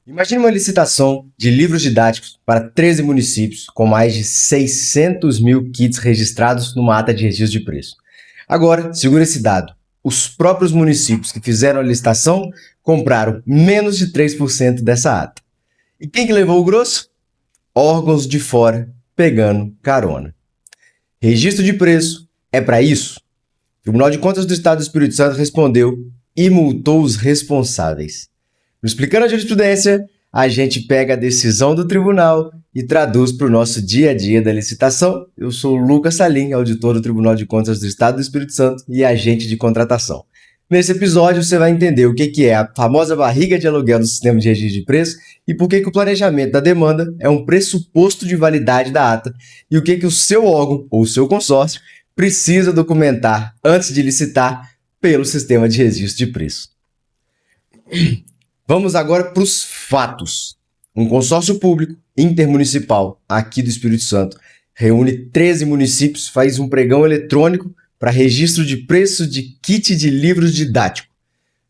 Imagine uma licitação de livros didáticos para 13 municípios com mais de 600 mil kits registrados numa ata de registro de preço. Agora, segura esse dado. Os próprios municípios que fizeram a licitação compraram menos de 3% dessa ata. E quem que levou o grosso? Órgãos de fora pegando carona. Registro de preço é para isso? O Tribunal de Contas do Estado do Espírito Santo respondeu e multou os responsáveis. No Explicando a Jurisprudência, a gente pega a decisão do tribunal e traduz para o nosso dia a dia da licitação. Eu sou o Lucas Salim, auditor do Tribunal de Contas do Estado do Espírito Santo e agente de contratação. Nesse episódio, você vai entender o que é a famosa barriga de aluguel do sistema de registro de preço e por que o planejamento da demanda é um pressuposto de validade da ata e o que o seu órgão ou o seu consórcio precisa documentar antes de licitar pelo sistema de registro de preço. Vamos agora para os fatos. Um consórcio público intermunicipal aqui do Espírito Santo reúne 13 municípios, faz um pregão eletrônico para registro de preço de kit de livros didáticos.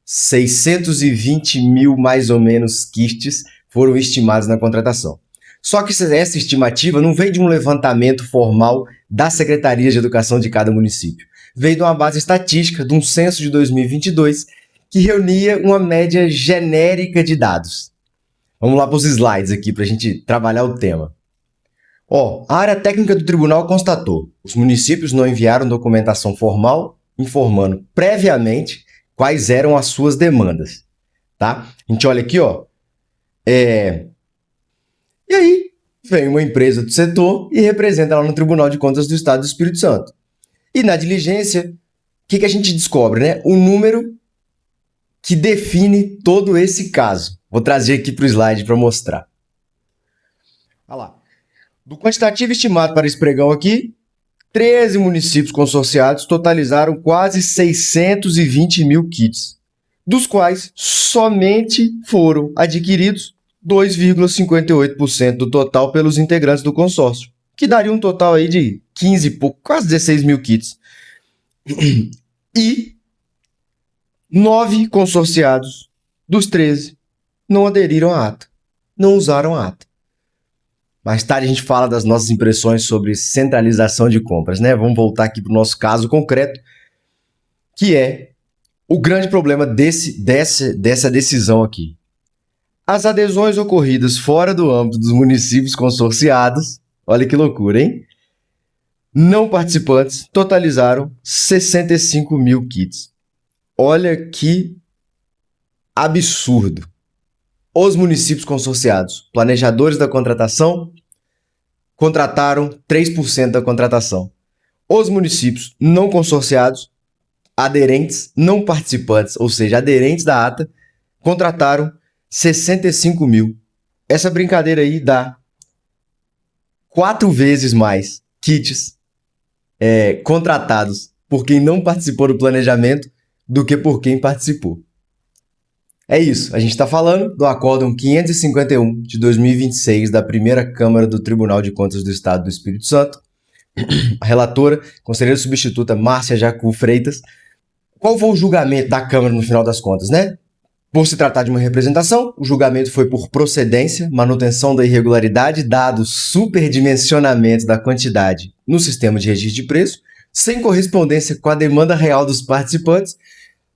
620 mil, mais ou menos, kits foram estimados na contratação. Só que essa estimativa não vem de um levantamento formal da Secretaria de Educação de cada município. Veio de uma base estatística de um censo de 2022 que reunia uma média genérica de dados. Vamos lá para os slides aqui para a gente trabalhar o tema. A área técnica do tribunal constatou: os municípios não enviaram documentação formal informando previamente quais eram as suas demandas. Tá? A gente olha aqui, E aí vem uma empresa do setor e representa lá no Tribunal de Contas do Estado do Espírito Santo. E na diligência, o que a gente descobre, né? O número que define todo esse caso. Vou trazer aqui para o slide para mostrar. Olha lá. Do quantitativo estimado para esse pregão aqui, 13 municípios consorciados totalizaram quase 620 mil kits, dos quais somente foram adquiridos 2,58% do total pelos integrantes do consórcio, que daria um total aí de 15, quase 16 mil kits. E 9 consorciados dos 13 não aderiram à ata, não usaram a ata. Mais tarde a gente fala das nossas impressões sobre centralização de compras, né? Vamos voltar aqui para o nosso caso concreto, que é o grande problema dessa decisão aqui. As adesões ocorridas fora do âmbito dos municípios consorciados, olha que loucura, hein? Não participantes totalizaram 65 mil kits. Olha que absurdo. Os municípios consorciados, planejadores da contratação, contrataram 3% da contratação. Os municípios não consorciados, aderentes, não participantes, ou seja, aderentes da ata, contrataram 65 mil. Essa brincadeira aí dá 4 vezes mais kits contratados por quem não participou do planejamento do que por quem participou. É isso, a gente está falando do Acórdão 551 de 2026 da primeira Câmara do Tribunal de Contas do Estado do Espírito Santo. A relatora, conselheira substituta Márcia Jacu Freitas. Qual foi o julgamento da Câmara no final das contas, né? Por se tratar de uma representação, o julgamento foi por procedência, manutenção da irregularidade, dado superdimensionamento da quantidade no sistema de registro de preço, sem correspondência com a demanda real dos participantes.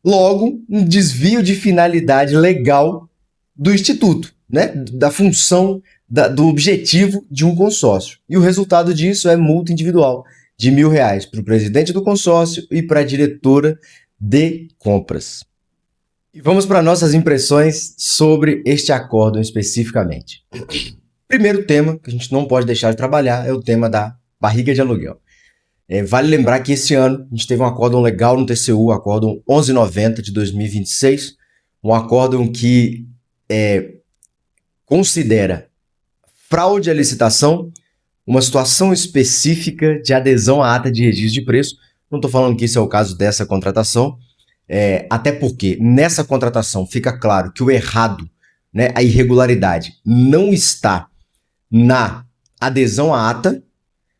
Logo, um desvio de finalidade legal do Instituto, né? Da função, do objetivo de um consórcio. E o resultado disso é multa individual de R$1.000 para o presidente do consórcio e para a diretora de compras. E vamos para nossas impressões sobre este acórdão especificamente. Primeiro tema que a gente não pode deixar de trabalhar é o tema da barriga de aluguel. Vale lembrar que esse ano a gente teve um acórdão legal no TCU, o acórdão 1190 de 2026, um acórdão que considera fraude à licitação uma situação específica de adesão à ata de registro de preço. Não estou falando que esse é o caso dessa contratação, até porque nessa contratação fica claro que o errado, né, a irregularidade, não está na adesão à ata,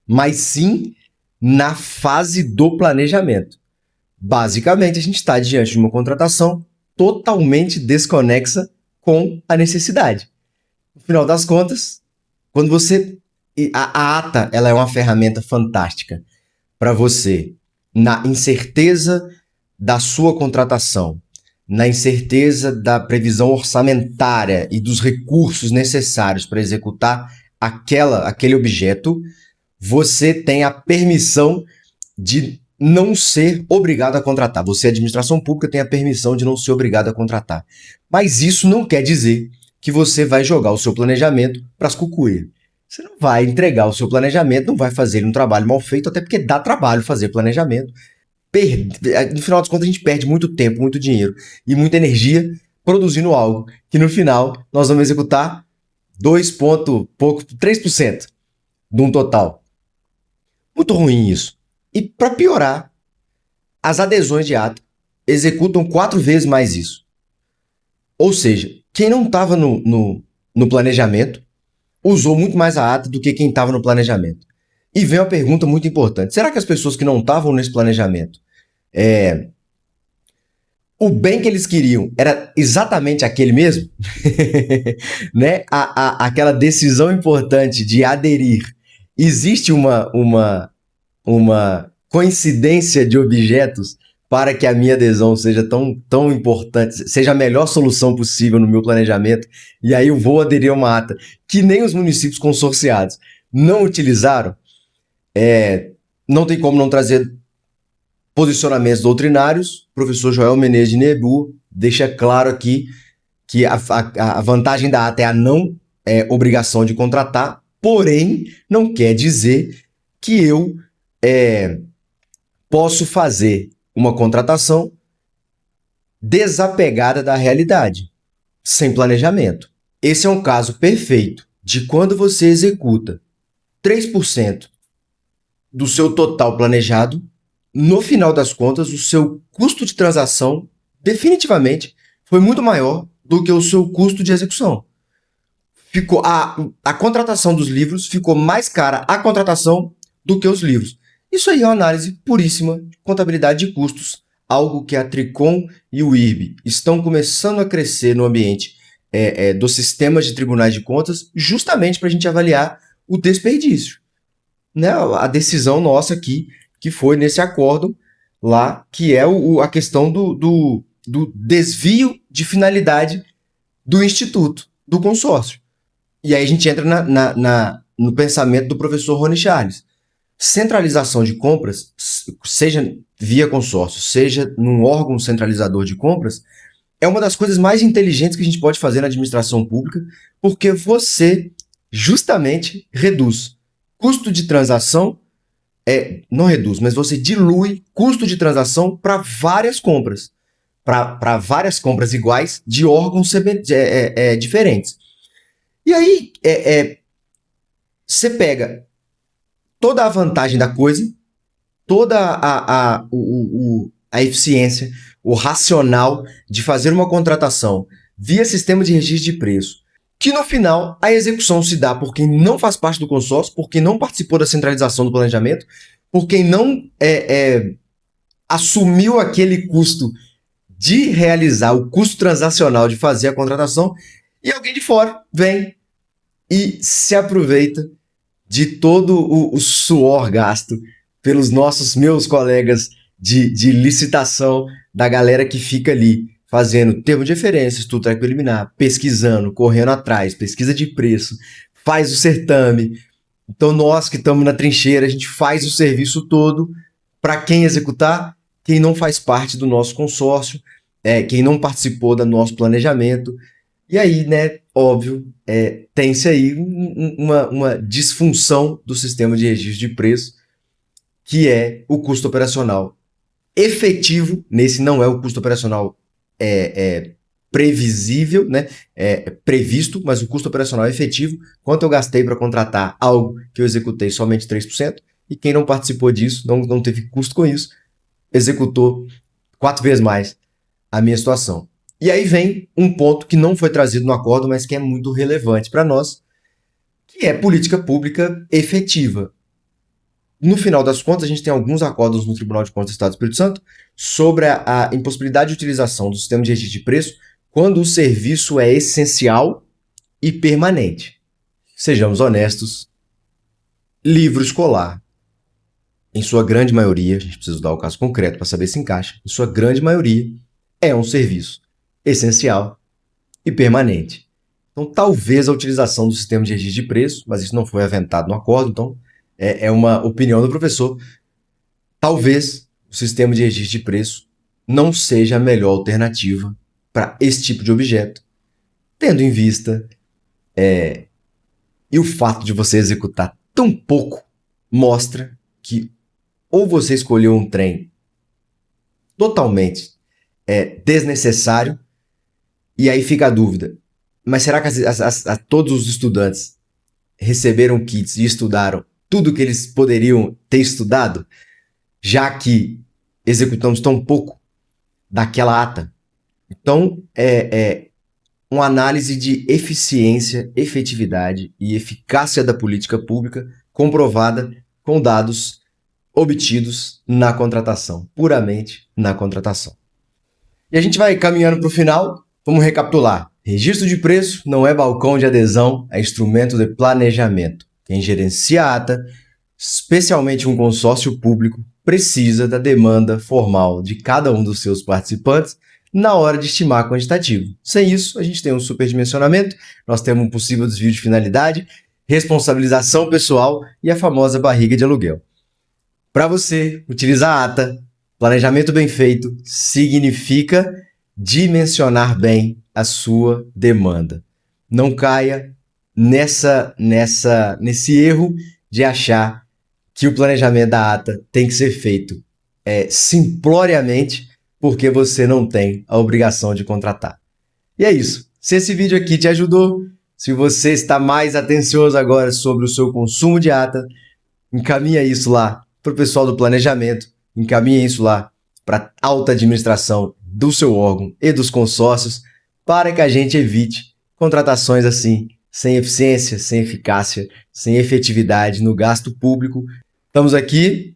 mas sim na fase do planejamento. Basicamente, a gente está diante de uma contratação totalmente desconexa com a necessidade. No final das contas, quando você... A ata, ela é uma ferramenta fantástica para você, na incerteza da sua contratação, na incerteza da previsão orçamentária e dos recursos necessários para executar aquele objeto, você tem a permissão de não ser obrigado a contratar. Você, administração pública, tem a permissão de não ser obrigado a contratar. Mas isso não quer dizer que você vai jogar o seu planejamento para as cucuias. Você não vai entregar o seu planejamento, não vai fazer um trabalho mal feito, até porque dá trabalho fazer planejamento. No final das contas, a gente perde muito tempo, muito dinheiro e muita energia produzindo algo que no final nós vamos executar 3% de um total. Muito ruim isso. E para piorar, as adesões de ata executam 4 vezes mais isso. Ou seja, quem não estava no planejamento usou muito mais a ata do que quem estava no planejamento. E vem uma pergunta muito importante. Será que as pessoas que não estavam nesse planejamento, o bem que eles queriam era exatamente aquele mesmo? Né? Aquela decisão importante de aderir. Existe uma coincidência de objetos para que a minha adesão seja tão importante, seja a melhor solução possível no meu planejamento, e aí eu vou aderir a uma ata que nem os municípios consorciados não utilizaram. Não tem como não trazer posicionamentos doutrinários. O professor Joel Menezes de Nebu deixa claro aqui que a vantagem da ata é a não obrigação de contratar, porém não quer dizer que eu posso fazer uma contratação desapegada da realidade, sem planejamento. Esse é um caso perfeito de quando você executa 3% do seu total planejado, no final das contas, o seu custo de transação definitivamente foi muito maior do que o seu custo de execução. A contratação dos livros ficou mais cara a contratação do que os livros. Isso aí é uma análise puríssima de contabilidade de custos, algo que a Tricom e o IRB estão começando a crescer no ambiente dos sistemas de tribunais de contas, justamente para a gente avaliar o desperdício. Né? A decisão nossa aqui, que foi nesse acórdão lá, que é a questão do desvio de finalidade do instituto, do consórcio. E aí a gente entra no pensamento do professor Rony Charles. Centralização de compras, seja via consórcio, seja num órgão centralizador de compras, é uma das coisas mais inteligentes que a gente pode fazer na administração pública, porque você justamente reduz custo de transação, não reduz, mas você dilui custo de transação para várias compras, para várias compras iguais de órgãos diferentes. E aí, você pega toda a vantagem da coisa, toda a eficiência, o racional de fazer uma contratação via sistema de registro de preço, que no final a execução se dá por quem não faz parte do consórcio, por quem não participou da centralização do planejamento, por quem não assumiu aquele custo de realizar o custo transacional de fazer a contratação, e alguém de fora vem e se aproveita de todo o suor gasto pelos meus colegas de licitação, da galera que fica ali fazendo termo de referência, estudo técnico preliminar, pesquisando, correndo atrás, pesquisa de preço, faz o certame. Então nós que estamos na trincheira, a gente faz o serviço todo para quem executar, quem não faz parte do nosso consórcio, quem não participou do nosso planejamento. E aí, né, óbvio, tem-se aí uma disfunção do sistema de registro de preço, que é o custo operacional efetivo. Nesse não é o custo operacional previsível, né, previsto, mas o custo operacional efetivo, quanto eu gastei para contratar algo que eu executei somente 3%, e quem não participou disso, não teve custo com isso, executou 4 vezes mais a minha situação. E aí vem um ponto que não foi trazido no acordo, mas que é muito relevante para nós, que é política pública efetiva. No final das contas, a gente tem alguns acordos no Tribunal de Contas do Estado do Espírito Santo sobre a impossibilidade de utilização do sistema de registro de preço quando o serviço é essencial e permanente. Sejamos honestos, livro escolar, em sua grande maioria, a gente precisa dar o caso concreto para saber se encaixa, em sua grande maioria, é um serviço essencial e permanente. Então, talvez a utilização do sistema de registro de preço, mas isso não foi aventado no acordo, então é uma opinião do professor, talvez o sistema de registro de preço não seja a melhor alternativa para esse tipo de objeto, tendo em vista e o fato de você executar tão pouco mostra que ou você escolheu um trem totalmente desnecessário, e aí fica a dúvida, mas será que todos os estudantes receberam kits e estudaram tudo que eles poderiam ter estudado, já que executamos tão pouco daquela ata? Então, uma análise de eficiência, efetividade e eficácia da política pública comprovada com dados obtidos na contratação, puramente na contratação. E a gente vai caminhando para o final, vamos recapitular. Registro de preço não é balcão de adesão, é instrumento de planejamento. Quem gerencia a ata, especialmente um consórcio público, precisa da demanda formal de cada um dos seus participantes na hora de estimar quantitativo. Sem isso, a gente tem um superdimensionamento, nós temos um possível desvio de finalidade, responsabilização pessoal e a famosa barriga de aluguel. Para você utilizar a ata, planejamento bem feito significa dimensionar bem a sua demanda. Não caia nesse erro de achar que o planejamento da ata tem que ser feito simploriamente porque você não tem a obrigação de contratar. E é isso. Se esse vídeo aqui te ajudou, se você está mais atencioso agora sobre o seu consumo de ata, encaminha isso lá para o pessoal do planejamento, encaminha isso lá para a alta administração do seu órgão e dos consórcios, para que a gente evite contratações assim, sem eficiência, sem eficácia, sem efetividade no gasto público. Estamos aqui,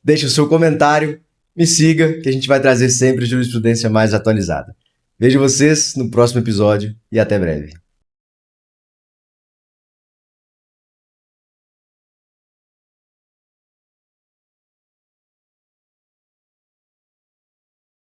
deixe o seu comentário, me siga, que a gente vai trazer sempre jurisprudência mais atualizada. Vejo vocês no próximo episódio e até breve.